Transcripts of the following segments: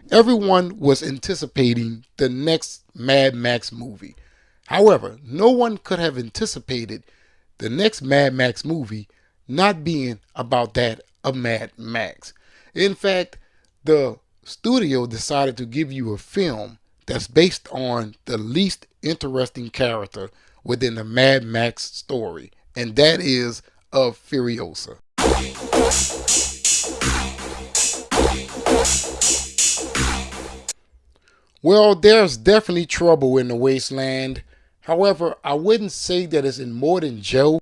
Everyone was anticipating the next Mad Max movie. However, no one could have anticipated the next Mad Max movie not being about that of Mad Max. In fact, the studio decided to give you a film that's based on the least interesting character within the Mad Max story, and that is of Furiosa. Well, there's definitely trouble in the Wasteland. However, I wouldn't say that it's in more than Joe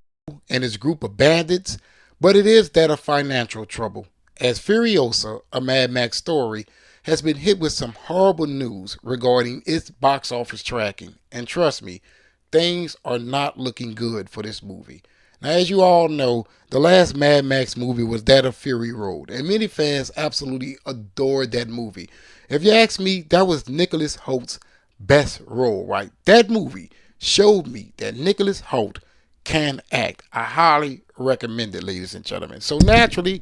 and his group of bandits, but it is that of financial trouble, as Furiosa, a Mad Max story, has been hit with some horrible news regarding its box office tracking. And trust me, things are not looking good for this movie. Now, as you all know, the last Mad Max movie was that of Fury Road, and many fans absolutely adored that movie. If you ask me, that was Nicholas Holt's best role, right? That movie showed me that Nicholas Holt can act. I highly recommend it, ladies and gentlemen. So naturally,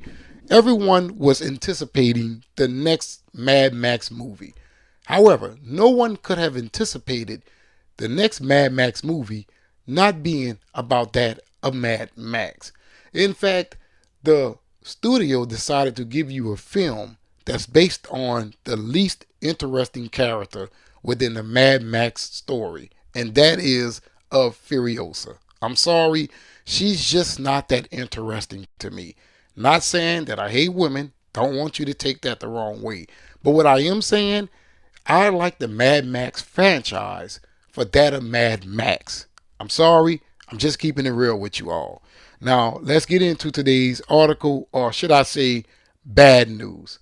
everyone was anticipating the next Mad Max movie. However, no one could have anticipated the next Mad Max movie not being about that of Mad Max. In fact, the studio decided to give you a film that's based on the least interesting character within the Mad Max story, and that is of Furiosa. I'm sorry, she's just not that interesting to me. Not saying that I hate women, don't want you to take that the wrong way. But what I am saying, I like the Mad Max franchise for that of Mad Max. I'm sorry, I'm just keeping it real with you all. Now, let's get into today's article, or should I say, bad news.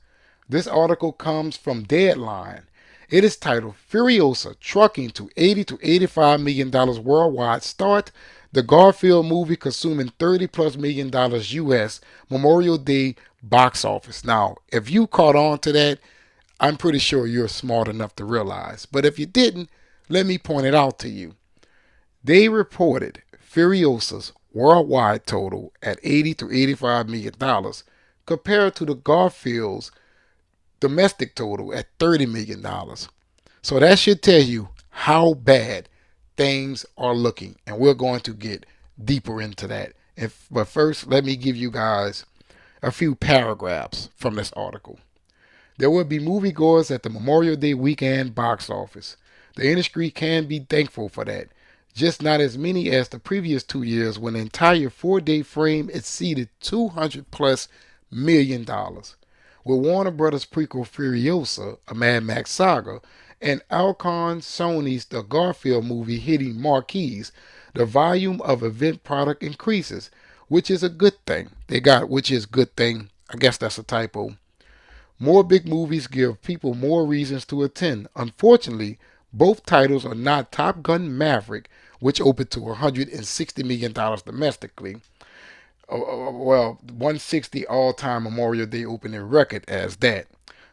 This article comes from Deadline. It is titled Furiosa Trucking to $80 to $85 million Worldwide Start. The Garfield movie consuming $30+ million US Memorial Day box office. Now, if you caught on to that, I'm pretty sure you're smart enough to realize. But if you didn't, let me point it out to you. They reported Furiosa's worldwide total at $80 to $85 million compared to the Garfield's domestic total at $30 million. So that should tell you how bad things are looking, and we're going to get deeper into that. But first, let me give you guys a few paragraphs from this article. There will be moviegoers at the Memorial Day weekend box office. The industry can be thankful for that. Just not as many as the previous 2 years when the entire 4-day frame exceeded $200+ million. With Warner Brothers' prequel Furiosa, a Mad Max Saga, and Alcon Sony's The Garfield movie hitting marquees, the volume of event product increases, which is a good thing. Which is good thing. I guess that's a typo. More big movies give people more reasons to attend. Unfortunately, both titles are not Top Gun Maverick, which opened to $160 million domestically. Well, 160 all-time Memorial Day opening record as that.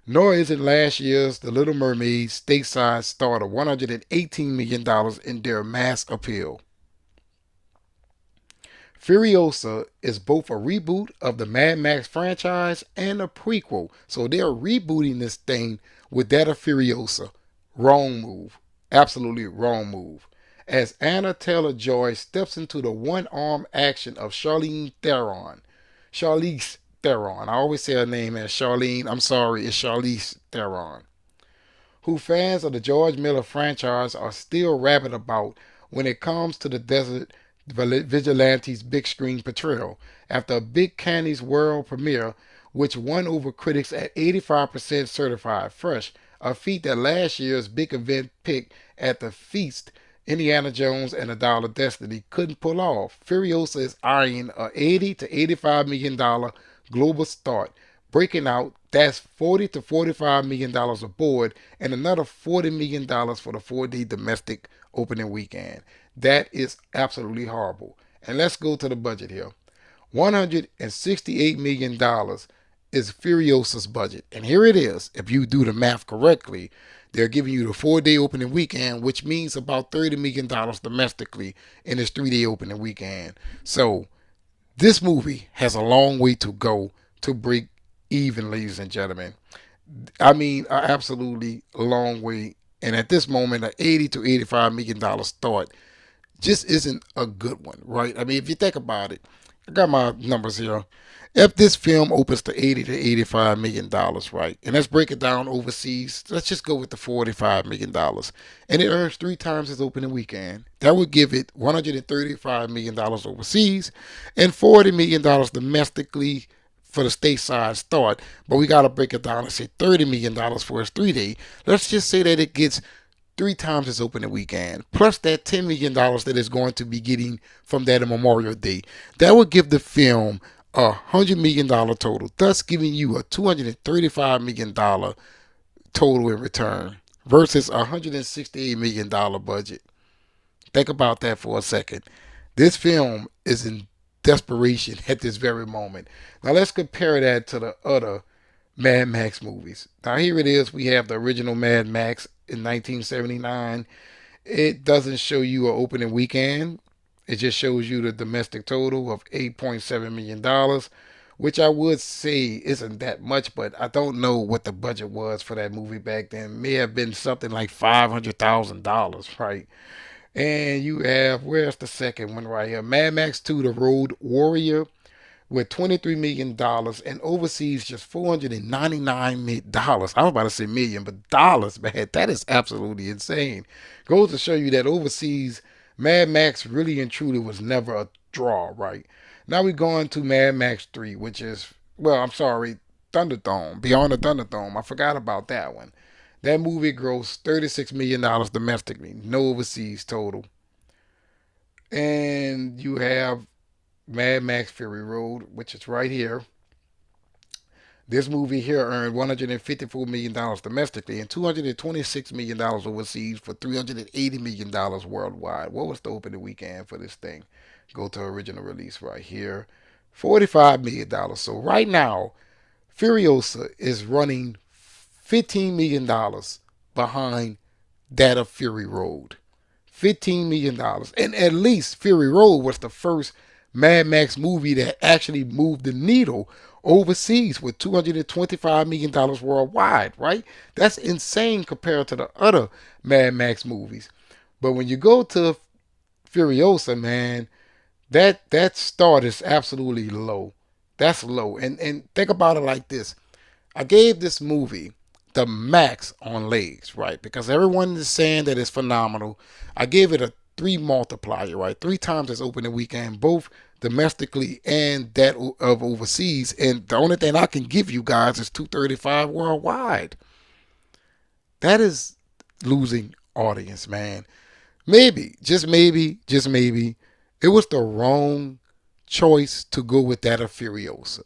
Nor is it last year's The Little Mermaid stateside start of $118 million in their mass appeal. Furiosa is both a reboot of the Mad Max franchise and a prequel, so they're rebooting this thing with that of Furiosa. Wrong move. Absolutely wrong move. As Anna Taylor-Joy steps into the one-arm action of Charlize Theron. Charlize Theron. I always say her name as Charlene. I'm sorry, it's Charlize Theron. Who fans of the George Miller franchise are still rabid about when it comes to the Desert Vigilante's big screen portrayal. After a big Cannes world premiere, which won over critics at 85% certified fresh, a feat that last year's big event pick at the feast, Indiana Jones and the Dial of Destiny, couldn't pull off. Furiosa is eyeing a $80 to $85 million global start, breaking out. That's $40 to $45 million aboard, and another $40 million for the 4-day domestic opening weekend. That is absolutely horrible. And let's go to the budget here. $168 million is Furiosa's budget. And here it is. If you do the math correctly, they're giving you the 4-day opening weekend, which means about $30 million domestically in its 3-day opening weekend. So this movie has a long way to go to break even, ladies and gentlemen. I mean, absolutely a long way. And at this moment, an 80 to $85 million start just isn't a good one, right? I mean, if you think about it, I got my numbers here. If this film opens to 80 to $85 million, right, and let's break it down overseas, let's just go with the $45 million, and it earns three times its opening weekend. That would give it $135 million overseas and $40 million domestically for the stateside start. But we got to break it down and say $30 million for its 3 day. Let's just say that it gets three times its opening weekend, plus that $10 million that it's going to be getting from that Memorial Day. That would give the film $100 million total, thus giving you a $235 million total in return versus a $168 million budget. Think about that for a second. This film is in desperation at this very moment. Now let's compare that to the other Mad Max movies. Now here it is. We have the original Mad Max in 1979. It doesn't show you an opening weekend. It just shows you the domestic total of $8.7 million, which I would say isn't that much, but I don't know what the budget was for that movie back then. It may have been something like $500,000, right? And you have, where's the second one right here? Mad Max 2, The Road Warrior, with $23 million, and overseas just $499 million. I was about to say million, but dollars, man. That is absolutely insane. Goes to show you that overseas, Mad Max really and truly was never a draw, right? Now we go on to Mad Max 3, which is, well, I'm sorry, Thunderdome, Beyond the Thunderdome. I forgot about that one. That movie grossed $36 million domestically, no overseas total. And you have Mad Max Fury Road, which is right here. This movie here earned $154 million domestically and $226 overseas for $380 worldwide. What was the opening weekend for this thing? Go to original release right here. $45 million. So right now, Furiosa is running $15 million behind that of Fury Road. $15 million. And at least Fury Road was the first Mad Max movie that actually moved the needle overseas with $225 million worldwide, right? That's insane compared to the other Mad Max movies. But when you go to Furiosa, man, that start is absolutely low. That's low. And think about it like this. I gave this movie the max on legs, right? Because everyone is saying that it's phenomenal. I gave it a three multiplier, right? Three times its opening weekend, both domestically and that of overseas. And the only thing I can give you guys is 235 worldwide. That is losing audience, man. Maybe, just maybe, it was the wrong choice to go with that of Furiosa.